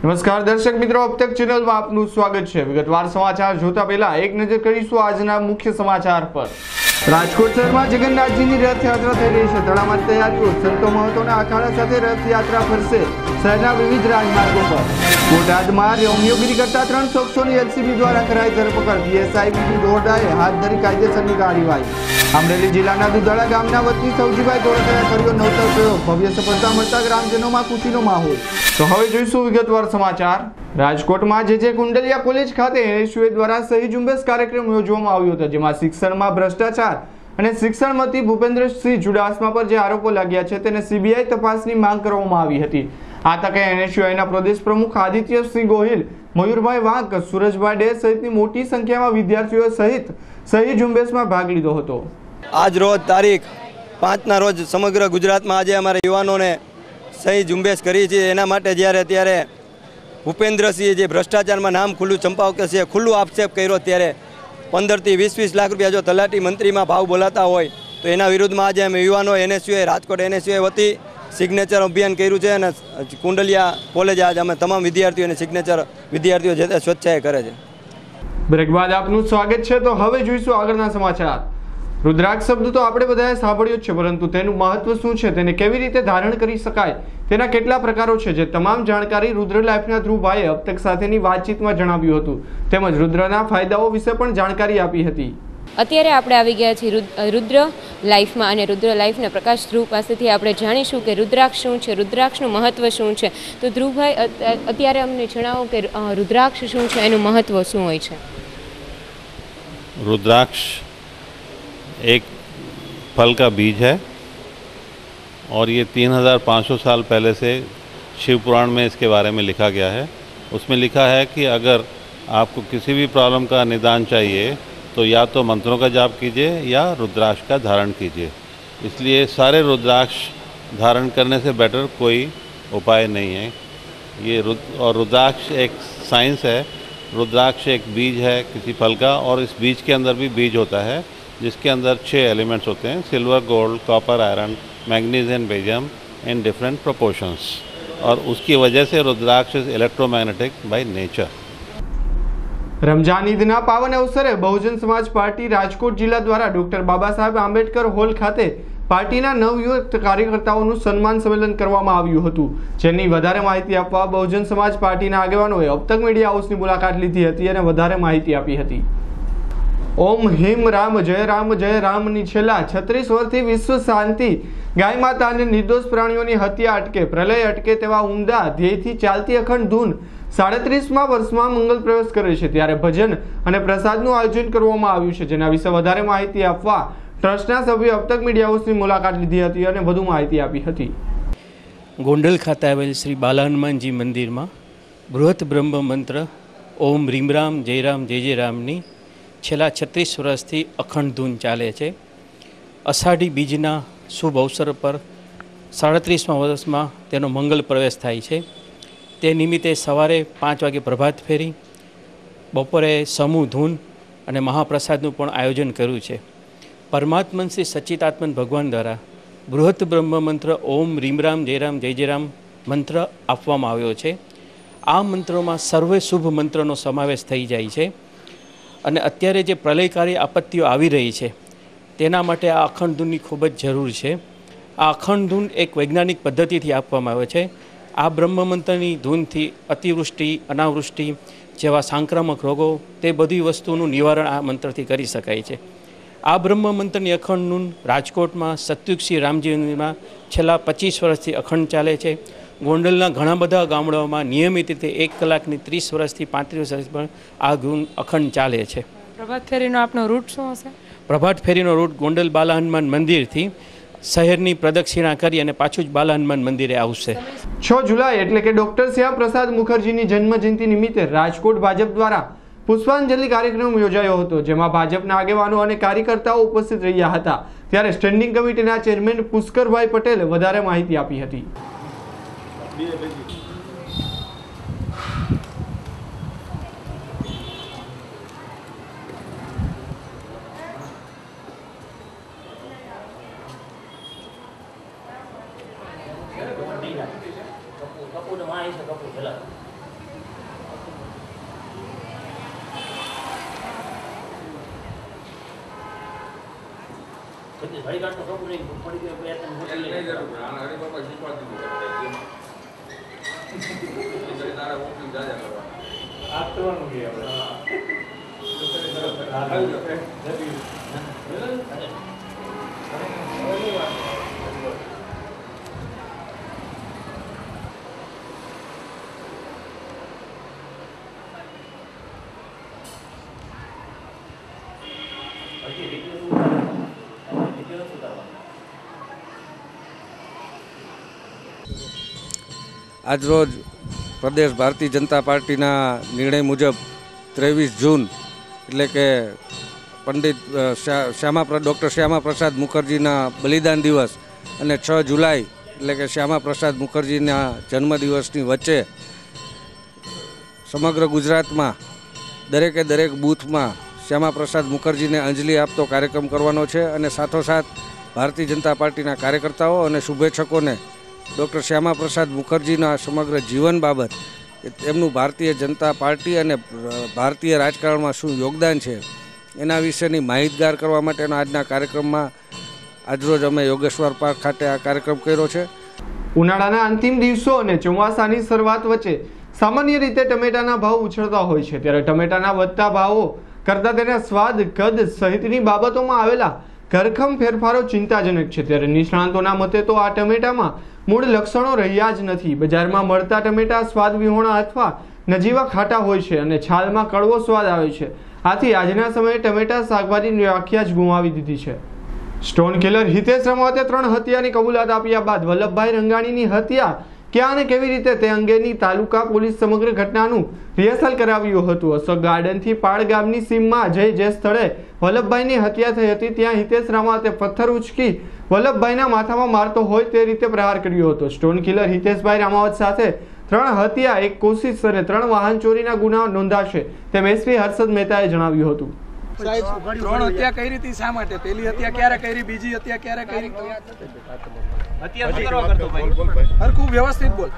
નમસ્કાર દર્શક મિત્રો, अब तक ચેનલમાં આપનું સ્વાગત છે। વિગતવાર સમાચાર જોતા પહેલા એક નજર કરીશું આજના મુખ્ય સમાચાર પર। રાજકોટ શહેરમાં જગન્નાથજીની રથયાત્રા થઈ રહી છે। તડામાર તૈયારીઓ, સંતો મહંતોના અખાડા સાથે રથયાત્રા ફરશે શહેરના વિવિધ રાજમાર્ગો પર। બોટાદમાં રોમિયોગીરી કરતા 3 શખ્સોની એલસીબી દ્વારા કરાઈ ધરપકડ। પીએસઆઈ બીડી દોરડાએ હાથ ધરી કાયદેસરની કાર્યવાહી। અમરેલી જિલ્લાના દુધાળા ગામના વતની સૌજીભાઈ ધોળકિયાએ કર્યો નવતર પ્રયોગ। ભવ્ય સફળતા મળતા ગ્રામજનોમાં ખુશીનો માહોલ। તો હવે જોઈશું વિગતવાર સમાચાર। રાજકોટમાં જે કુંડલિયા કોલેજ ખાતે એનએસયુએ દ્વારા સહી ઝુંબેશ કાર્યક્રમ યોજવામાં આવ્યો હતો, જેમાં શિક્ષણમાં ભ્રષ્ટાચાર અને શિક્ષણ મંત્રી ભૂપેન્દ્રસિંહ ચુડાસમા પર જે આરોપો લાગ્યા છે તેને સીબીઆઈ તપાસની માંગ કરવામાં આવી હતી। આ તકે એનએસયુઆઈના પ્રદેશ પ્રમુખ આદિત્યસિંહ ગોહિલ, મયુરભાઈ વાંક, સુરજભાઈ ડે સહિતની મોટી સંખ્યામાં વિદ્યાર્થીઓ સહિત સહી ઝુંબેશમાં ભાગ લીધો હતો। આજ રોજ તારીખ 5ના રોજ સમગ્ર ગુજરાતમાં આજે અમારા યુવાનોને સહી ઝુંબેશ કરી છે। એના માટે જ્યારે ત્યારે ભૂપેન્દ્રસિંહ જે ભ્રષ્ટાચારમાં નામ ખુલ્લું ચંપાવકે છે, ખુલ્લું આક્ષેપ કર્યો, ત્યારે 15 થી 20 લાખ રૂપિયા જો તલાટી મંત્રીમાં ભાવ બોલાતા હોય તો એના વિરુદ્ધમાં આજે અમે યુવાનો એનએસયુએ રાજકોટ એનએસયુએ વતી સિગ્નેચર અભિયાન કર્યું છે અને કુંડલિયા કોલેજ આજે અમે તમામ વિદ્યાર્થીઓને સિગ્નેચર વિદ્યાર્થીઓ જે તે સ્વચ્છાએ કરે છે। બ્રેક બાદ આપનું સ્વાગત છે। તો હવે જોઈશું આગળના સમાચાર। રુદ્રાક્ષ શબ્દ તો આપણે બધાએ સાંભળ્યો જ છે, પરંતુ તેનું મહત્વ શું છે, તેને કેવી રીતે ધારણ કરી શકાય, તેના કેટલા પ્રકારો છે, જે તમામ જાણકારી રુદ્ર લાઈફના ધ્રુવભાઈએ अब तक સાથેની વાતચીતમાં જણાવ્યું હતું। તેમજ રુદ્રના ફાયદાઓ વિશે પણ જાણકારી આપી હતી। અત્યારે આપણે આવી ગયા છીએ રુદ્ર લાઈફમાં અને રુદ્ર લાઈફના પ્રકાશ ધ્રુવ પાસેથી આપણે જાણીશું કે રુદ્રાક્ષ શું છે, રુદ્રાક્ષનું મહત્વ શું છે। તો ધ્રુવભાઈ, અત્યારે અમને જણાવો કે રુદ્રાક્ષ શું છે, એનું મહત્વ શું હોય છે? रुद्राक्ष एक फल का बीज है और ये 3500 साल पहले से शिव पुराण में इसके बारे में लिखा गया है। उसमें लिखा है कि अगर आपको किसी भी प्रॉब्लम का निदान चाहिए तो या तो मंत्रों का जाप कीजिए या रुद्राक्ष का धारण कीजिए। इसलिए सारे रुद्राक्ष धारण करने से बेटर कोई उपाय नहीं है। ये रुद्राक्ष एक साइंस है। रुद्राक्ष एक बीज है किसी फल का, और इस बीज के अंदर भी बीज होता है जिसके अंदर 6 एलिमेंट्स होते हैं: silver, gold, copper, iron, manganese and barium in different proportions. और उसकी वजह से rudraksha is electromagnetic by nature. Ramzan ईदना पावन अवसरे बहुजन समाज पार्टी राजकोट जिला द्वारा डॉक्टर बाबा साहेब आंबेडकर हॉल खाते पार्टीना नवयुक्त कार्यकर्ताओનું સન્માન સંમેલન કરવામાં આવ્યું હતું, જેની વધારે માહિતી આપવા बहुजन समाज पार्टीના આગેવાનોએ अब तक मीडिया हाउसની મુલાકાત લીધી હતી અને વધારે માહિતી આપી હતી। ઓમ હિમ રામ જય રામની છેલ્લા 36 વર્ષથી વિશ્વ શાંતિ, ગાય માતા અને નિર્દોષ પ્રાણીઓની હત્યા અટકે, પ્રલય અટકે તેવા ઉમદા ધ્યેયથી ચાલતી અખંડ ધૂન 37મા વર્ષમાં મંગલ પ્રવેશ કરે છે। ત્યારે ભજન અને પ્રસાદનું આયોજન કરવામાં આવ્યું છે, જેના વિશે વધારે માહિતી આપવા ટ્રસ્ટના સભ્યોએ अब तक મીડિયા હાઉસની મુલાકાત લીધી હતી અને વધુ માહિતી આપી હતી। ગોંડલ ખાતે આવેલ શ્રી બાલા હનુમાનજી મંદિરમાં બૃહત બ્રહ્મ મંત્ર ઓમ રીમ રામ જય રામની છેલ્લા 36 વર્ષથી અખંડ ધૂન ચાલે છે। અષાઢી બીજના શુભ અવસર પર 37મા વર્ષમાં તેનો મંગલ પ્રવેશ થાય છે। તે નિમિત્તે સવારે 5 વાગે પ્રભાત ફેરી, બપોરે સમૂહ ધૂન અને મહાપ્રસાદનું પણ આયોજન કર્યું છે। પરમાત્મન શ્રી સચ્ચિદાત્મન ભગવાન દ્વારા બૃહત બ્રહ્મ મંત્ર ઓમ રીમ રામ જય રામ મંત્ર આપવામાં આવ્યો છે। આ મંત્રોમાં સર્વે શુભ મંત્રનો સમાવેશ થઈ જાય છે અને અત્યારે જે પ્રલયકારી આપત્તિઓ આવી રહી છે તેના માટે આ અખંડ ધૂનની ખૂબ જ જરૂર છે। આ અખંડ ધૂન એક વૈજ્ઞાનિક પદ્ધતિથી આપવામાં આવે છે। આ બ્રહ્મ મંત્રની ધૂનથી અતિવૃષ્ટિ, અનાવૃષ્ટિ જેવા સાંક્રામક રોગો, તે બધી વસ્તુનું નિવારણ આ મંત્રથી કરી શકાય છે। આ બ્રહ્મ મંત્રની અખંડ ધૂન રાજકોટમાં સત્યુગસિંહ રામજી મંદિરમાં છેલ્લા 25 વર્ષથી અખંડ ચાલે છે। ગોંડલના ઘણા બધા ગામડાઓમાં નિયમિત રીતે 1 કલાકની 30 વર્ષથી 35 વર્ષ પણ આ ધૂન અખંડ ચાલે છે। પ્રભાત ફેરીનો આપનો રૂટ શું હશે? પ્રભાત ફેરીનો રૂટ ગોંડલ બાલા હનુમાન મંદિરથી શહેરની પ્રદક્ષિણા કરી અને પાછું જ બાલા હનુમાન મંદિરે આવશે। 6 જુલાઈ એટલે કે ડોક્ટર શ્યામ પ્રસાદ મુખર્જીની જન્મજયંતિ નિમિત્તે રાજકોટ ભાજપ દ્વારા પુષ્પાંજલિ કાર્યક્રમ યોજાયો હતો, જેમાં ભાજપના આગેવાનો અને કાર્યકર્તાઓ ઉપસ્થિત રહ્યા હતા। ત્યારે સ્ટેન્ડિંગ કમિટીના ચેરમેન પુષ્કરભાઈ પટેલે વધારે માહિતી આપી હતી। આજરોજ પ્રદેશ ભારતીય જનતા પાર્ટીના નિર્ણય મુજબ 23 જૂન એટલે કે પંડિત ડૉક્ટર શ્યામા પ્રસાદ મુખર્જીના બલિદાન દિવસ અને 6 જુલાઈ એટલે કે શ્યામા પ્રસાદ મુખર્જીના જન્મદિવસની વચ્ચે સમગ્ર ગુજરાતમાં દરેક બૂથમાં શ્યામા પ્રસાદ મુખર્જીને અંજલિ આપતો કાર્યક્રમ કરવાનો છે અને સાથોસાથ ભારતીય જનતા પાર્ટીના કાર્યકર્તાઓ અને શુભેચ્છકોને ડૉક્ટર શ્યામા પ્રસાદ મુખર્જીના સમગ્ર જીવન બાબત એમનું ભારતીય જનતા પાર્ટી અને ભારતીય રાજકારણમાં શું યોગદાન છે એના વિશેની માહિતગાર કરવા માટેનો આજના કાર્યક્રમમાં આજરોજ અમે યોગેશ્વર પાર્ક ખાતે આ કાર્યક્રમ કર્યો છે. ઉનાળાના અંતિમ દિવસો અને ચોમાસાની શરૂઆત વચ્ચે સામાન્ય રીતે ટમેટાના ભાવ ઉછળતા હોય છે, ત્યારે ટમેટાના વધતા ભાવો કરતાં તેના સ્વાદ, કદ સહિતની બાબતોમાં આવેલા ઘરખમ ફેરફારો ચિંતાજનક છે. ત્યારે નિષ્ણાંતોના મતે તો આ ટમેટામાં મૂળ લક્ષણો રહ્યા જ નથી. બજારમાં મળતા ટમેટા સ્વાદ વિહોણા અથવા નજીવા ખાટા હોય છે અને છાલમાં કડવો સ્વાદ આવે છે. આથી આજના સમયે ટમેટા શાકભાજીની વ્યાખ્યા જ ગુમાવી દીધી છે. સ્ટોન કિલર હિતેશ રમાવતે 3 હત્યાની કબૂલાત આપ્યા બાદ વલ્લભભાઈ રંગાણીની હત્યા ક્યાં અને કેવી રીતે તે અંગેની તાલુકા પોલીસ સમગ્ર ઘટનાનું રિહર્સલ કરાવ્યું હતું. અશોક ગાર્ડનથી પાળ ગામની સીમમાં જે સ્થળે વલ્લભભાઈની હત્યા થઈ હતી ત્યાં હિતેશ રામાવતે પથ્થર ઉચકી વલ્લભભાઈના માથામાં મારતો હોય તે રીતે પ્રહાર કર્યો હતો. સ્ટોન કિલર હિતેશભાઈ રામાવત સાથે 3 હત્યા, 1 કોશિશ અને 3 વાહન ચોરીના ગુના નોંધાશે તેમ એસપી હર્ષદ મહેતાએ જણાવ્યું હતું. 3 હત્યા કરી હતી, શા માટે? પહેલી હત્યા ક્યારે કરી, બીજી હત્યા ક્યારે કરી? હત્યા ન કરવા કરતો ભાઈ, હરખું વ્યવસ્થિત બોલ.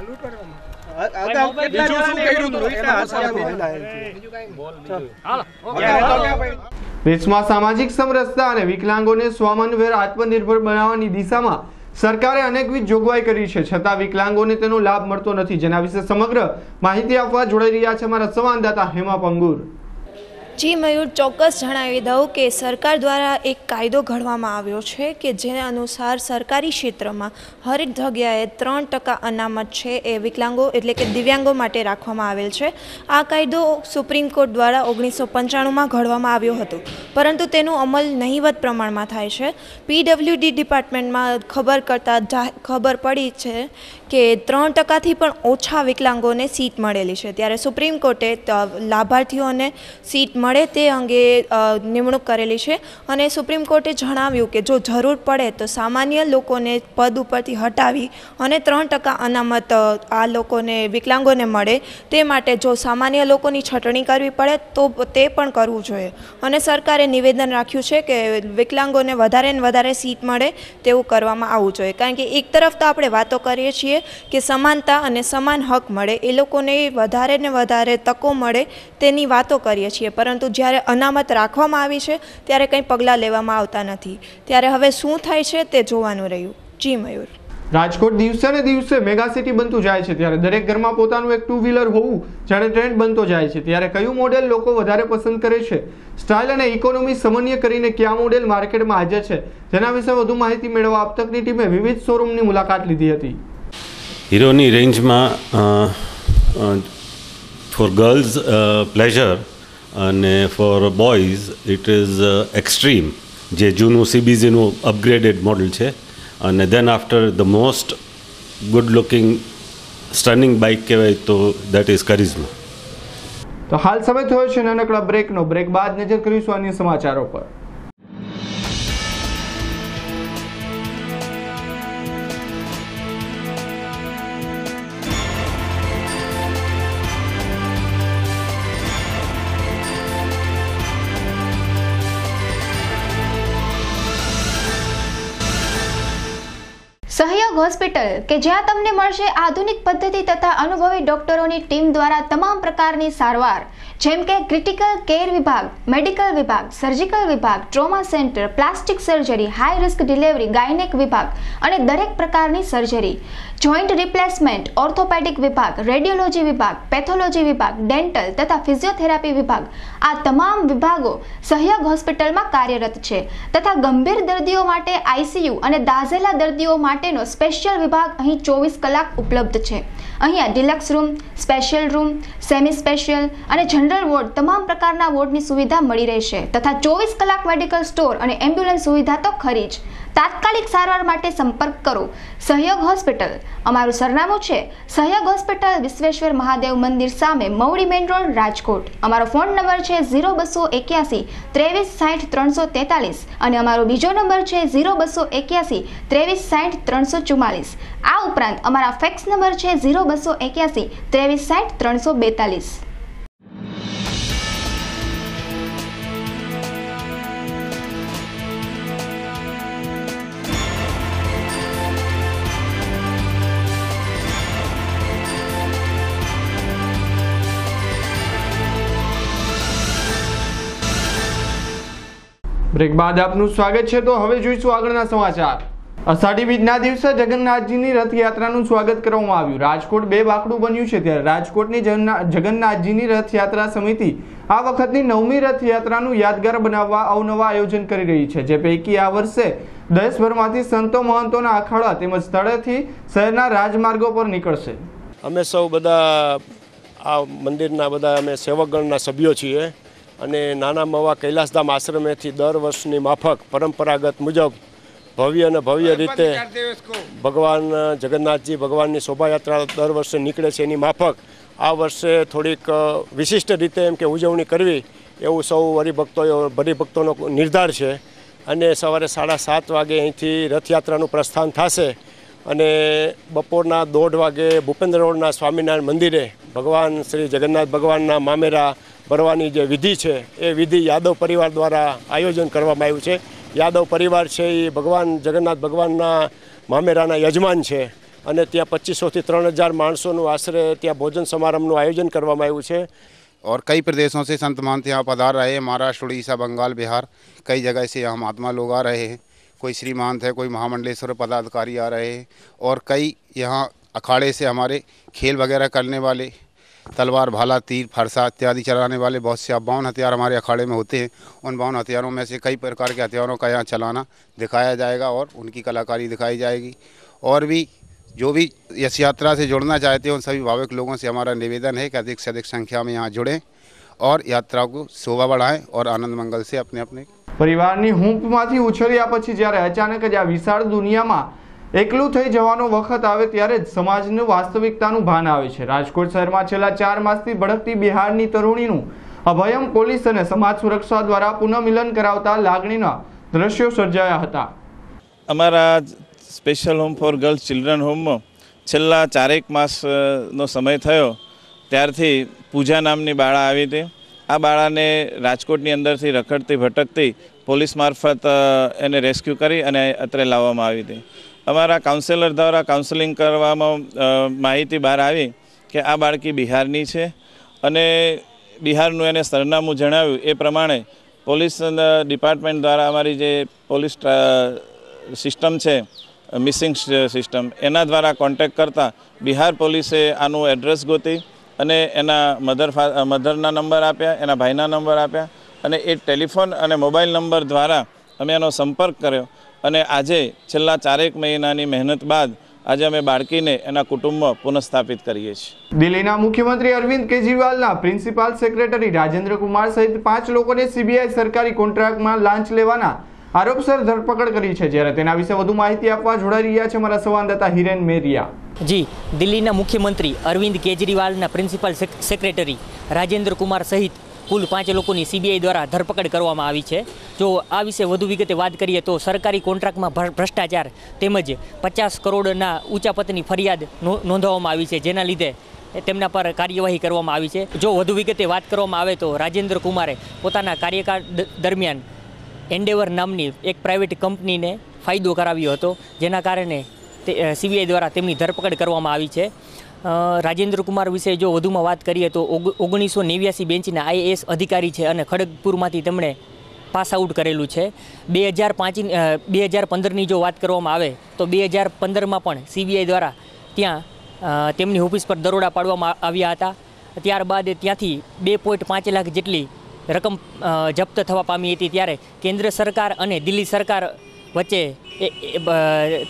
દેશમાં સામાજિક સમરસતા અને વિકલાંગોને સ્વમનવેર આત્મનિર્ભર બનાવવાની દિશામાં સરકારે અનેકવિધ જોગવાઈ કરી છે, છતાં વિકલાંગોને તેનો લાભ મળતો નથી. જેના વિશે સમગ્ર માહિતી આપવા જોડાઈ રહ્યા છે અમારા સંવાદદાતા હેમા પંગુર. જી મયુર, ચોક્કસ જણાવી દઉં કે સરકાર દ્વારા એક કાયદો ઘડવામાં આવ્યો છે કે જે અનુસાર સરકારી ક્ષેત્રમાં હરેક જગ્યાએ 3% અનામત છે એ વિકલાંગો એટલે કે દિવ્યાંગો માટે રાખવામાં આવેલ છે. આ કાયદો સુપ્રીમ કોર્ટ દ્વારા 1995માં ઘડવામાં આવ્યો હતો, પરંતુ તેનો અમલ નહીવત પ્રમાણમાં થાય છે. PWD ડિપાર્ટમેન્ટમાં ખબર પડી છે કે 3%થી પણ ઓછા વિકલાંગોને સીટ મળેલી છે. ત્યારે સુપ્રીમ કોર્ટે લાભાર્થીઓને સીટ મળે તે અંગે નિમણૂક કરેલી છે અને સુપ્રીમ કોર્ટે જણાવ્યું કે જો જરૂર પડે તો સામાન્ય લોકોને પદ ઉપરથી હટાવી અને 3% અનામત આ લોકોને વિકલાંગોને મળે તે માટે જો સામાન્ય લોકોની છટણી કરવી પડે તો તે પણ કરવું જોઈએ. અને સરકારે નિવેદન રાખ્યું છે કે વિકલાંગોને વધારે ને વધારે સીટ મળે તેવું કરવામાં આવવું જોઈએ, કારણ કે એક તરફ તો આપણે વાતો કરીએ છીએ કે સમાનતા અને સમાન હક મળે, એ લોકોને વધારે ને વધારે તકો મળે તેની વાતો કરીએ છીએ, પરંતુ જ્યારે અનામત રાખવામાં આવી છે ત્યારે કંઈ પગલાં લેવામાં આવતા નથી. ત્યારે હવે શું થાય છે તે જોવાનું રહ્યું. જી મયુર. રાજકોટ દિવસે ને દિવસે મેગા સિટી બનતું જાય છે, ત્યારે દરેક ઘરમાં પોતાનું એક 2 વ્હીલર હોવું જાણે ટ્રેન્ડ બનતો જાય છે. ત્યારે કયું મોડેલ લોકો વધારે પસંદ કરે છે, સ્ટાઇલ અને ઇકોનોમી સમન્વય કરીને કયા મોડેલ માર્કેટમાં હાજર છે, જેના વિશે વધુ માહિતી મેળવવા આપતકની ટીમે વિવિધ શોરૂમની મુલાકાત લીધી હતી. હીરોની રેન્જમાં ફોર ગર્લ્સ પ્લેઝર અને for boys it is extreme, જે જૂનું CBZનું અપગ્રેડેડ મોડલ છે. અને then after the most good looking stunning bike કહેવાય તો દેટ ઇઝ કરિઝમા. તો હાલ સમય થયો છે નાનકડા બ્રેકનો. બ્રેક બાદ નજર કરીશું અન્ય સમાચારો પર. સહયોગ સહયોગ હોસ્પિટલ કે જ્યાં તમને મળશે આધુનિક પદ્ધતિ તથા અનુભવી ડોક્ટરોની ટીમ દ્વારા તમામ પ્રકારની સારવાર, જેમ કે ક્રિટિકલ કેર વિભાગ, મેડિકલ વિભાગ, સર્જિકલ વિભાગ, trauma centre, plastic surgery, high risk delivery, gynaec વિભાગ અને દરેક પ્રકારની સર્જરી, જોઈન્ટ રિપ્લેસમેન્ટ, ઓર્થોપેડિક વિભાગ, રેડિયોલોજી વિભાગ, પેથોલોજી વિભાગ, ડેન્ટલ તથા ફિઝિયોથેરાપી વિભાગ, આ તમામ વિભાગો સહયોગ હોસ્પિટલમાં કાર્યરત છે તથા ગંભીર દર્દીઓ માટે આઈસીયુ અને દાઝેલા દર્દીઓ માટેનો સ્પેશિયલ વિભાગ અહીં 24 કલાક ઉપલબ્ધ છે. અહીંયા deluxe room, special room, semi special અને જનરલ વોર્ડ તમામ પ્રકારના વોર્ડની સુવિધા મળી રહેશે તથા 24 કલાક મેડિકલ સ્ટોર અને એમ્બ્યુલન્સ સુવિધા તો ખરી જ. તાત્કાલિક સારવાર માટે સંપર્ક કરો સહયોગ હોસ્પિટલ. અમારું સરનામું છે સહયોગ હોસ્પિટલ, વિશ્વેશ્વર મહાદેવ મંદિર સામે, મવડી મેઇન રોડ, રાજકોટ. અમારો ફોન નંબર છે 0281 23 60 343 અને અમારો બીજો નંબર છે 0281 23 60 344. આ ઉપરાંત અમારા ફેક્સ નંબર છે 0281 23 60 342. બ્રેક બાદ આપનું સ્વાગત છે. તો હવે જોઈશું આગળના સમાચાર. અષાઢી બીજના દિવસે જગન્નાથજીની રથયાત્રાનું સ્વાગત કરવામાં આવ્યું. રાજકોટ બે બાકડું બન્યું છે ત્યારે રાજકોટની જગન્નાથજીની રથયાત્રા સમિતિ આ વખતની 9મી રથયાત્રાનું યાદગાર બનાવવા અવનવા આયોજન કરી રહી છે, જે પૈકી આ વર્ષે દેશભરમાંથી સંતો મહંતોના અખાડા તેમજ સ્થળેથી શહેરના રાજમાર્ગો પર નીકળશે. અમે સૌ બધા આ મંદિરના બધા અમે સેવકગણના સભ્યો છીએ અને નાના મવા કૈલાસધામ આશ્રમેથી દર વર્ષની માફક પરંપરાગત મુજબ ભવ્ય અને ભવ્ય રીતે ભગવાન જગન્નાથજી ભગવાનની શોભાયાત્રા દર વર્ષે નીકળે છે. એની માફક આ વર્ષે થોડીક વિશિષ્ટ રીતે એમ કે ઉજવણી કરવી એવું સૌ હરિભક્તોનો નિર્ધાર છે અને સવારે 7:30 વાગે અહીંથી રથયાત્રાનું પ્રસ્થાન થશે અને બપોરના 1:30 વાગે ભૂપેન્દ્ર રોડના સ્વામિનારાયણ મંદિરે ભગવાન શ્રી જગન્નાથ ભગવાનના મામેરા ભરવાની જે વિધિ છે એ વિધિ યાદવ પરિવાર દ્વારા આયોજન કરવામાં આવ્યું છે. યાદવ પરિવાર છે એ ભગવાન જગન્નાથ ભગવાનના મામેરાના યજમાન છે અને ત્યાં 2500 થી 3000 માણસોનું આશરે ત્યાં ભોજન સમારંભનું આયોજન કરવામાં આવ્યું છે. और कई प्रदेशों से संत महंत यहाँ पधार रहे हैं, महाराष्ट्र, उड़ीसा, बंगाल, बिहार, कई जगह से यहाँ महात्मा लोग आ रहे हैं. कोई श्री महंत है, कोई महामंडलेश्वर पदाधिकारी आ रहे हैं और कई यहाँ अखाड़े से हमारे खेल वगैरह करने वाले, तलवार, भाला, तीर, फरसा इत्यादि चलाने वाले बहुत से बावन हथियार हमारे अखाड़े में होते हैं. उन 52 हथियारों में से कई प्रकार के हथियारों का यहाँ चलाना दिखाया जाएगा और उनकी कलाकारी दिखाई जाएगी. और भी जो भी इस यात्रा से जुड़ना चाहते हैं उन सभी भाविक लोगों से हमारा निवेदन है कि अधिक से अधिक संख्या में यहाँ जुड़ें और यात्रा को शोभा बढ़ाएं और आनंद मंगल से अपने अपने પરિવારની હૂંફમાંથી ઉછળ્યા પછી જ્યારે અચાનક જ આ વિશાળ દુનિયામાં એકલું થઈ જવાનો વખત આવે ત્યારે જ સમાજનું વાસ્તવિકતાનું ભાન આવે છે. રાજકોટ શહેરમાં છેલ્લા 4 માસથી ભડકતી બિહારની તરુણીનું અભયમ પોલીસ અને સમાજ સુરક્ષા દ્વારા પુનઃમિલન કરાવતા લાગણીના દ્રશ્યો સર્જાયા હતા. અમારા special home for girls children હોમમાં છેલ્લા 4 માસનો સમય થયો ત્યારથી પૂજા નામની બાળા આવી હતી. આ બાળાને રાજકોટની અંદરથી રખડતી ભટકતી પોલીસ મારફત એને રેસ્ક્યુ કરી અને અત્રે લાવવામાં આવી હતી. અમારા કાઉન્સેલર દ્વારા કાઉન્સેલિંગ કરવામાં માહિતી બહાર આવી કે આ બાળકી બિહારની છે અને બિહારનું એને સરનામું જણાવ્યું એ પ્રમાણે પોલીસ ડિપાર્ટમેન્ટ દ્વારા અમારી જે પોલીસ સિસ્ટમ છે, મિસિંગ સિસ્ટમ, એના દ્વારા કોન્ટેક્ટ કરતાં બિહાર પોલીસે આનું એડ્રેસ ગોતી અને એના મધરના નંબર આપ્યા, એના ભાઈના નંબર આપ્યા અને એ ટેલિફોન અને મોબાઈલ નંબર દ્વારા અમે એનો સંપર્ક કર્યો અને આજે છેલ્લા 4 મહિનાની મહેનત બાદ આજે અમે બાળકીને એના કુટુંબમાં પુનઃસ્થાપિત કરીએ છીએ. દિલ્હીના મુખ્યમંત્રી અરવિંદ કેજરીવાલના પ્રિન્સિપાલ સેક્રેટરી રાજેન્દ્ર કુમાર સહિત 5 લોકોને સીબીઆઈ સરકારી કોન્ટ્રાક્ટમાં લાંચ લેવાના આરોપસર ધરપકડ કરી છે. જ્યારે તેના વિશે વધુ માહિતી આપવા જોડાઈ રહ્યા છે અમારા સંવાદદાતા હિરેન મેરિયા. જી, દિલ્હીના મુખ્યમંત્રી અરવિંદ કેજરીવાલના પ્રિન્સિપાલ સેક્રેટરી રાજેન્દ્ર કુમાર સહિત કુલ 5 લોકોની સીબીઆઈ દ્વારા ધરપકડ કરવામાં આવી છે. જો આ વિશે વધુ વિગતે વાત કરીએ તો સરકારી કોન્ટ્રાક્ટમાં ભ્રષ્ટાચાર તેમજ 50 કરોડના ઉચાપતની ફરિયાદ નોંધવામાં આવી છે, જેના લીધે તેમના પર કાર્યવાહી કરવામાં આવી છે. જો વધુ વિગતે વાત કરવામાં આવે તો રાજેન્દ્ર કુમારે પોતાના કાર્યકાળ દરમિયાન એન્ડેવર નામની એક પ્રાઇવેટ કંપનીને ફાયદો કરાવ્યો હતો, જેના કારણે સીબીઆઈ દ્વારા તેમની ધરપકડ કરવામાં આવી છે. રાજેન્દ્ર કુમાર વિશે જો વધુમાં વાત કરીએ તો 1989 બેન્ચના IAS અધિકારી છે અને ખડગપુરમાંથી તેમણે પાસ આઉટ કરેલું છે. 2015ની જો વાત કરવામાં આવે તો 2015માં પણ સીબીઆઈ દ્વારા ત્યાં તેમની ઓફિસ પર દરોડા પાડવામાં આવ્યા હતા. ત્યારબાદ ત્યાંથી 2.5 લાખ જેટલી રકમ જપ્ત થવા પામી હતી. ત્યારે કેન્દ્ર સરકાર અને દિલ્હી સરકાર વચ્ચે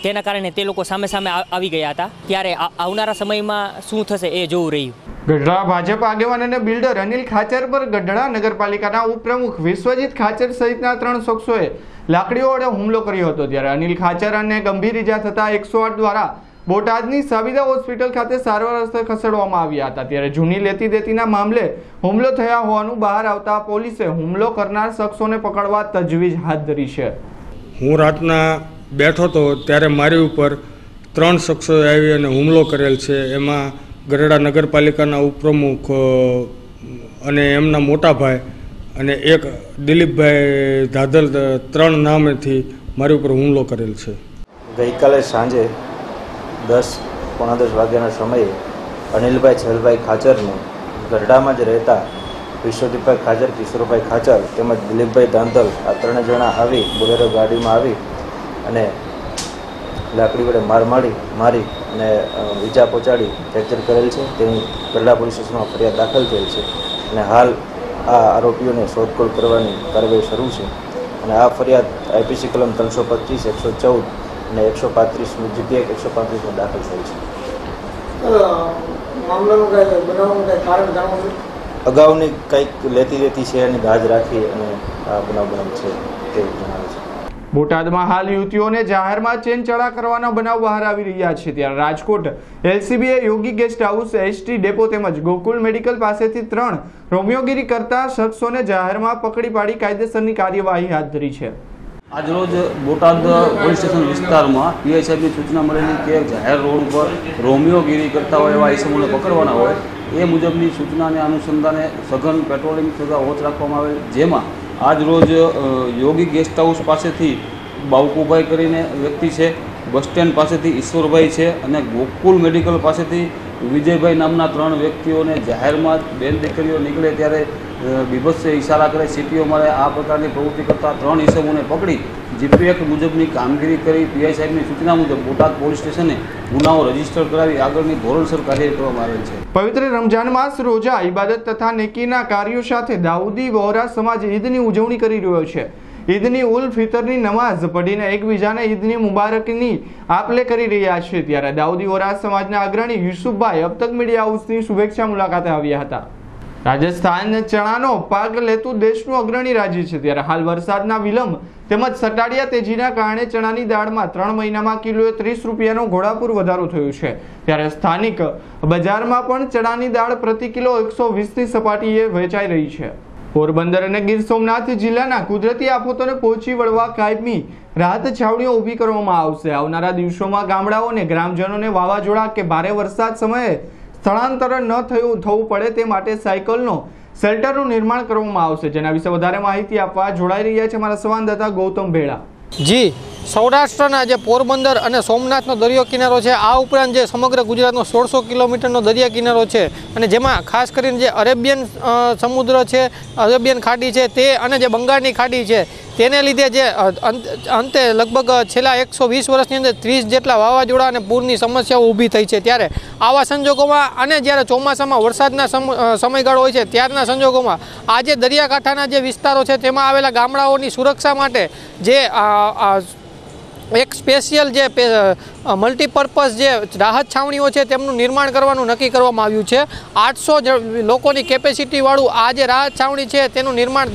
તેના કારણે તે લોકો સામે આવી ગયા હતા. ત્યારે આવનારા સમયમાં શું થશે એ જોવું રહ્યું. ગઢડા ભાજપ આગેવાન અને બિલ્ડર અનિલ ખાચર પર ગઢડા નગરપાલિકાના ઉપપ્રમુખ વિશ્વજીત ખાચર સહિતના 3 શખ્સોએ લાકડીઓ વડે હુમલો કર્યો હતો. ત્યારે અનિલ ખાચર અને ગંભીર ઇજા થતા 108 દ્વારા બોટાદની સાબિદા હોસ્પિટલ ખાતે સારવાર અર્થે ખસેડવામાં આવ્યા હતા. ત્યારે જૂની લેતી દેતીના મામલે હુમલો થયા હોવાનું બહાર આવતા પોલીસે હુમલો કરનાર શખ્સોને પકડવા તજવીજ હાથ ધરી છે. હું રાતના બેઠો હતો ત્યારે મારી ઉપર 3 શખ્સોએ આવી અને હુમલો કરેલ છે. એમાં ગઢડા નગરપાલિકાના ઉપપ્રમુખ અને એમના મોટા ભાઈ અને એક દિલીપભાઈ ધાધલ 3 નામેથી મારી ઉપર હુમલો કરેલ છે. ગઈકાલે સાંજે 10-10 વાગ્યાના સમયે અનિલભાઈ છેલભાઈ ખાચરને ગઢડામાં જ રહેતા વિશ્વદીપભાઈ ખાચર, કિશોરભાઈ ખાચર તેમજ દિલીપભાઈ ધાંધલ આ 3 જણા આવી બોલેરો ગાડીમાં આવી અને લાકડી વડે મારી અને ઈજા પહોંચાડી ફ્રેક્ચર કરેલ છે. તેની ગઢડા પોલીસ સ્ટેશનમાં ફરિયાદ દાખલ થયેલ છે અને હાલ આ આરોપીઓને શોધખોળ કરવાની કાર્યવાહી શરૂ છે. અને આ ફરિયાદ IPC કલમ 325, 114 અને 135 મુજબ 135માં દાખલ થયેલ છે. અગાઉની કંઈક લેતી છે અને દાજ રાખી અને આ બનાવ છે તેવું જણાવે છે. બોટાદમાં હાલ યુવતીઓને જાહેરમાં ચેનચડા કરવાના બનાવ બહાર આવી રહ્યા છે. ત્યારે રાજકોટ LCBએ યોગી ગેસ્ટ હાઉસ, ST ડેપો તેમજ ગોકુલ મેડિકલ પાસેથી 3 રોમિયોગીરી કરતા શખ્સોને જાહેરમાં પકડી પાડી કાયદેસરની કાર્યવાહી હાથ ધરી છે. આજરોજ બોટાદ પોલીસ સ્ટેશન વિસ્તારમાં PI સાહેબની સૂચના મળેલી કે જાહેર રોડ ઉપર રોમિયોગીરી કરતા હોય એવા ઇસમોને પકડવાના હોય એ મુજબની સૂચનાને અનુસંધાને સઘન પેટ્રોલિંગ તથા વોચ રાખવામાં આવેલ. જેમાં આજરોજ યોગી ગેસ્ટ હાઉસ પાસેથી બાવકુભાઈ કરીને વ્યક્તિ છે, બસ સ્ટેન્ડ પાસેથી ઈશ્વરભાઈ છે અને ગોકુલ મેડિકલ પાસેથી વિજયભાઈ નામના 3 વ્યક્તિઓને જાહેરમાં બેન દીકરીઓ નીકળે ત્યારે બીભત્સ ઇશારા કરે, સીટીઓ મારે આ પ્રકારની પ્રવૃત્તિ કરતા 3 ઇસમોને પકડી GP એક્ટ મુજબની કામગીરી કરી PI સાહેબની સૂચના મુજબ બોટાદ પોલીસ સ્ટેશને ગુનાઓ રજીસ્ટર કરાવી આગળની ધોરણસર કાર્યવાહી કરવામાં આવેલ છે. પવિત્ર રમજાન માસ રોજા, ઇબાદત તથા નેકીના કાર્યો સાથે દાઉદી વહોરા સમાજ ઈદની ઉજવણી કરી રહ્યો છે. ઈદની ઉલ ફિતરની નમાઝ પઢીને એકબીજાને ઈદની મુબારકની આપલે કરી રહ્યા છે. ત્યારે દાઉદી વહોરા સમાજના અગ્રણી યુસુફભાઈ અબતક મીડિયા હાઉસની શુભેચ્છા મુલાકાતે આવ્યા હતા. રાજસ્થાન ચણાનો પાક લેતું દેશનું અગ્રણી રાજ્ય છે. ત્યારે હાલ વરસાદના વિલંબ તેમજ સટાડિયા તેજીના કારણે ચણાની દાળમાં 3 મહિનામાં કિલોએ 30 રૂપિયાનો ઘોડાપૂર વધારો થયો છે. ત્યારે સ્થાનિક બજારમાં પણ ચણાની દાળ પ્રતિ કિલો 120ની સપાટીએ વેચાઈ રહી છે. પોરબંદર અને ગીર સોમનાથ જિલ્લાના કુદરતી આફતોને પહોંચી વળવા કાયમી રાહત છાવણીઓ ઊભી કરવામાં આવશે. આવનારા દિવસોમાં ગામડાઓ અને ગ્રામજનોને વાવાઝોડા કે ભારે વરસાદ સમયે સ્થળાંતર ન થવું પડે તે માટે સાયકલનો શેલ્ટરનું નિર્માણ કરવામાં આવશે. જેના વિશે વધારે માહિતી આપવા જોડાઈ રહ્યા છે અમારા સંવાદદાતા ગૌતમ ભેડા. જી, સૌરાષ્ટ્રના જે પોરબંદર અને સોમનાથનો દરિયો કિનારો છે, આ ઉપરાંત જે સમગ્ર ગુજરાતનો 1600 કિલોમીટરનો દરિયા કિનારો છે અને જેમાં ખાસ કરીને જે અરેબિયન સમુદ્ર છે, અરેબિયન ખાડી છે તે અને જે બંગાળની ખાડી છે તેને લીધે જે અંતે લગભગ છેલ્લા 120 વર્ષની અંદર 30 જેટલા વાવાઝોડા અને પૂરની સમસ્યાઓ ઊભી થઈ છે. ત્યારે આવા સંજોગોમાં અને જ્યારે ચોમાસામાં વરસાદના સમયગાળો હોય છે ત્યારના સંજોગોમાં આ જે દરિયાકાંઠાના જે વિસ્તારો છે તેમાં આવેલા ગામડાઓની સુરક્ષા માટે જે એક સ્પેશિયલ જે મલ્ટીપર્પઝ જે રાહત છાવણીઓ છે તેમનું નિર્માણ કરવાનું નક્કી કરવામાં આવ્યું છે. 800 લોકોની કેપેસિટીવાળું આ જે રાહત છાવણી છે તેનું નિર્માણ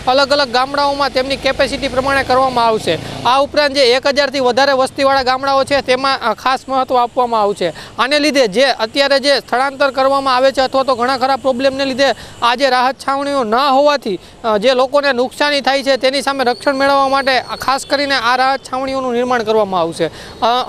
અલગ અલગ ગામડાઓમાં તેમની કેપેસિટી પ્રમાણે કરવામાં આવશે. આ ઉપરાંત જે 1000થી વધારે વસ્તીવાળા ગામડાઓ છે તેમાં ખાસ મહત્ત્વ આપવામાં આવશે. આને લીધે જે અત્યારે જે સ્થળાંતર કરવામાં આવે છે અથવા તો ઘણા ખરા પ્રોબ્લેમને લીધે આ જે રાહત છાવણીઓ ન હોવાથી જે લોકોને નુકસાની થાય છે તેની સામે રક્ષણ મેળવવા માટે ખાસ કરીને આ રાહત છાવણીઓનું નિર્માણ કરવામાં આવશે.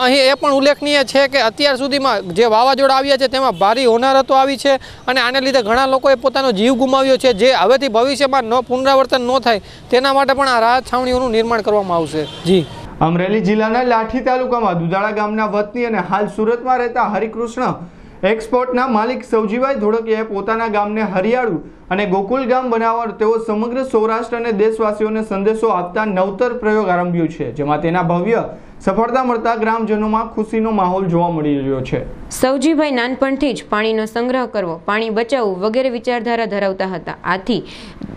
અહીં એ પણ ઉલ્લેખનીય છે કે અત્યાર સુધીમાં જે વાવાઝોડા આવ્યા છે તેમાં ભારે હોનારતો આવી છે અને આને લીધે ઘણા લોકોએ પોતાનો જીવ ગુમાવ્યો છે. જે હવેથી ભવિષ્યમાં પુનરાવર્તન ન થાય તેના માટે પણ આ રાહત છાવણીઓનું નિર્માણ કરવામાં આવશે. જી, અમરેલી જિલ્લાના લાઠી તાલુકામાં દુધાળા ગામના વતની અને હાલ સુરતમાં રહેતા હરિકૃષ્ણ એક્સપોર્ટના માલિક સૌજીભાઈ ધોળકીયાએ પોતાના ગામને હરિયાળું અને ગોકુલ ગામ બનાવવા તેઓ સમગ્ર સૌરાષ્ટ્ર અને દેશવાસીઓને સંદેશો આપતા નવતર પ્રયોગ આરંભ્યો છે, જેમાં તેના ભવ્ય સફળતા મળતા ગ્રામજનોમાં ખુશીનો માહોલ જોવા મળી રહ્યો છે. સૌજીભાઈ નાનપણથી જ પાણીનો સંગ્રહ કરવો, પાણી બચાવવું વગેરે વિચારધારા ધરાવતા હતા. આથી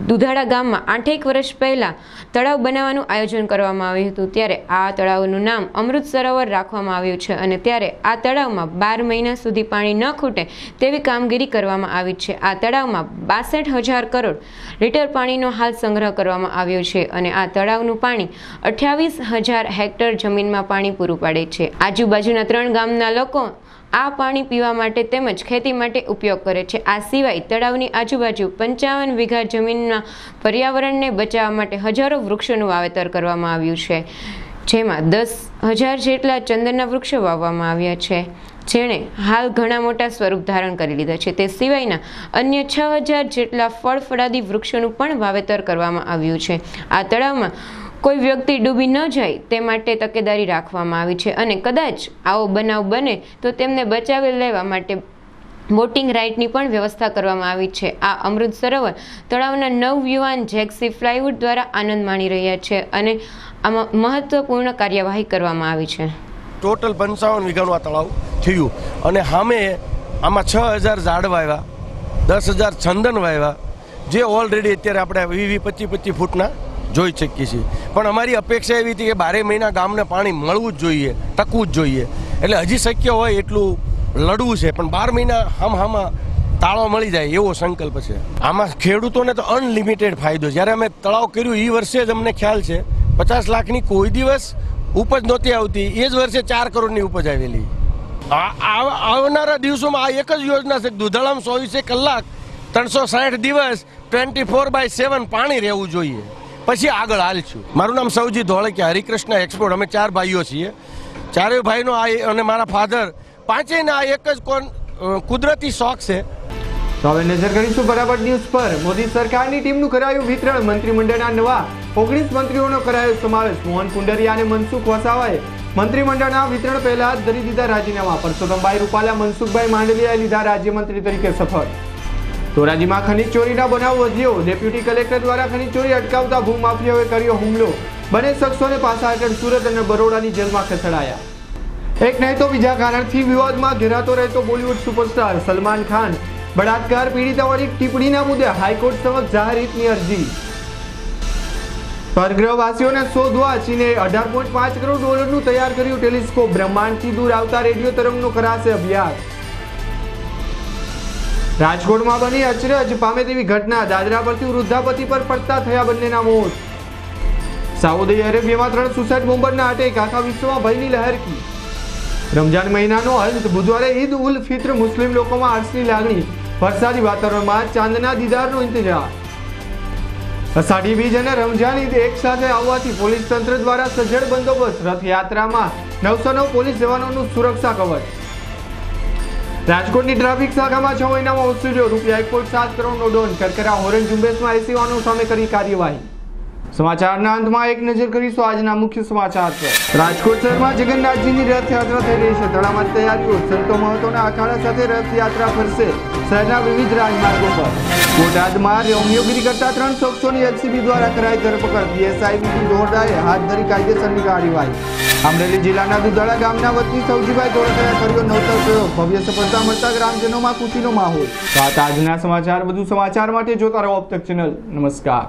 દુધાળા ગામમાં 8 વર્ષ પહેલા તળાવ બનાવવાનું આયોજન કરવામાં આવ્યું હતું. ત્યારે આ તળાવનું નામ અમૃત સરોવર રાખવામાં આવ્યું છે અને ત્યારે આ તળાવમાં 12 મહિના સુધી પાણી ન ખૂટે તેવી કામગીરી કરવામાં આવી છે. આ તળાવમાં 62,000 કરોડ લીટર પાણીનો હાલ સંગ્રહ કરવામાં આવ્યો છે અને આ તળાવનું પાણી 28,000 હેક્ટર જમીનમાં પાણી પૂરું પાડે છે. આજુબાજુના 3 ગામના લોકો આ પાણી પીવા માટે તેમજ ખેતી માટે ઉપયોગ કરે છે. આ સિવાય તળાવની આજુબાજુ 55 વીઘા જમીનમાં પર્યાવરણને બચાવવા માટે હજારો વૃક્ષોનું વાવેતર કરવામાં આવ્યું છે, જેમાં 10,000 જેટલા ચંદનના વૃક્ષો વાવવામાં આવ્યા છે, જેણે હાલ ઘણા મોટા સ્વરૂપ ધારણ કરી લીધા છે. તે સિવાયના અન્ય 6,000 જેટલા ફળ ફળાદી વૃક્ષોનું પણ વાવેતર કરવામાં આવ્યું છે. આ તળાવમાં કોઈ વ્યક્તિ ડૂબી ન જાય તે માટે તકેદારી રાખવામાં આવી છે અને કદાચ આવો બનાવ બને તો તેમને બચાવી લેવા માટે બોટિંગ રાઇડની પણ વ્યવસ્થા કરવામાં આવી છે. આ અમૃત સરોવર તળાવના નવયુવાન જેક્સી ફ્લાયવુડ દ્વારા આનંદ માણી રહ્યા છે અને આમાં મહત્વપૂર્ણ કાર્યવાહી કરવામાં આવી છે. ટોટલ 55 વીઘાનું આ તળાવ થયું અને સામે આમાં 6,000 ઝાડ વાવ્યા, 10,000 ચંદન વાવ્યા, જે ઓલરેડી અત્યારે આપણે 20-25 ફૂટના જોઈ શકીએ છીએ. પણ અમારી અપેક્ષા એવી હતી કે 12 મહિના ગામને પાણી મળવું જ જોઈએ, ટકવું જ જોઈએ. એટલે હજી શક્ય હોય એટલું લડવું છે, પણ 12 મહિના હામાં તાળો મળી જાય એવો સંકલ્પ છે. આમાં ખેડૂતોને તો અનલિમિટેડ ફાયદો. જ્યારે અમે તળાવ કર્યું એ વર્ષે જ અમને ખ્યાલ છે 50 લાખની કોઈ દિવસ ઉપજ નહોતી આવતી, એ જ વર્ષે 4 કરોડની ઉપજ આવેલી. આવનારા દિવસોમાં આ એક જ યોજના છે, દુધાળામાં 24 કલાક 360 દિવસ 24/7 પાણી રહેવું જોઈએ. પછી આગળ હાલશું. મારું નામ સૌજી ધોળકિયા, હરિકૃષ્ણ એક્સપોર્ટ. અમે 4 ભાઈઓ છીએ. 4 ભાઈનો અને મારા ફાધર, 5ના એક જ કુદરતી શોખ છે. તો હવે નજર કરીશું બરાબર ન્યૂઝ પર. મોદી સરકારની ટીમનું કરાયું વિતરણ. મંત્રીમંડળના નવા 19 મંત્રીઓનો કરાયો સમાવેશ. મોહન કુંડરિયા અને મનસુખ વસાવાએ મંત્રીમંડળના વિતરણ પહેલા જ ધરી દીધા રાજીનામા. પરસોત્તમભાઈ રૂપાલા, મનસુખભાઈ માંડવિયાએ લીધા રાજ્યમંત્રી તરીકે શપથ. ધોરાજીમાં ખનીજ ચોરીના બનાવ વધ્યો. ડેપ્યુટી કલેક્ટર દ્વારા ખનીજ ચોરી અટકાવતા ભૂમાફિયાઓએ કર્યો હુમલો. બંને શખ્સોને પાછા આગળ સુરત અને બરોડાની જેલમાં ખસેડાયા. એક નહીં તો બીજા કારણથી વિવાદમાં ઘેરાતો રહેતો બોલિવૂડ સુપરસ્ટાર સલમાન ખાન બળાત્કાર પીડિતાઓની ટિપ્પણીના મુદ્દે હાઈકોર્ટ સમક્ષ જાહેર હિતની અરજી. પરગ્રહવાસીઓને શોધવા ચીને $18.5 કરોડ તૈયાર કર્યું ટેલિસ્કોપ. બ્રહ્માંડથી દૂર આવતા રેડિયો તરંગનો કરાશે અભ્યાસ. રાજકોટમાં બની અચરજ પામે તેવી ઘટના. દાદરા પરથી વૃદ્ધાપતિ પર પડતા થયા બંનેના મોત. સાઉદી અરેબિયામાં 3 સુસાઇડ બોમ્બરના અટેક. આખા વિશ્વમાં ભયની લહેરકી. રમજાન મહિનાનો અંત. બુધવારે ઈદ ઉલ ફિત્ર. મુસ્લિમ લોકોમાં હર્ષની લાગણી. વરસાદી વાતાવરણમાં ચાંદના દીદારનો ઇંતજાર. અષાઢી બીજ અને રમજાન ઈદ એક સાથે આવવાથી પોલીસ તંત્ર દ્વારા સજ્જડ બંદોબસ્ત. રથયાત્રામાં 909 પોલીસ જવાનોનું સુરક્ષા કવચ. રાજકોટની ટ્રાફિક શાખામાં 6 મહિનામાં વસૂલ્યો ₹1.7 કરોડનો દંડ. કરકરા હોરન ઝુંબેશમાં 80 વાહનો સામે કરી કાર્યવાહી. સમાચારના અંતમાં એક નજર કરીશું આજના મુખ્ય સમાચાર પર. રાજકોટ શહેરમાં જગન્નાથજીની રથયાત્રા થઈ રહી છે. તડામાર તૈયારીઓ. સંતો મહંતોના અખાડા સાથે રથયાત્રા ફરશે શહેરના વિવિધ રાજમાર્ગો પર. બોટાદમાં રોમિયોગીરી કરતા 3 શખ્સોની એલસીબી દ્વારા કરાઈ ધરપકડ. પીએસઆઈ વિપુલ દોરડાએ હાથ ધરી કાયદેસરની કાર્યવાહી. અમરેલી જિલ્લાના દુધાળા ગામના વતની સૌજીભાઈ ધોળકિયાએ કર્યો નવતર પ્રયોગ. ભવ્ય સફળતા મળતા ગ્રામજનોમાં ખુશીનો માહોલ. તો આજના સમાચાર. વધુ સમાચાર માટે જોતા રહો અબ તક ચેનલ. નમસ્કાર.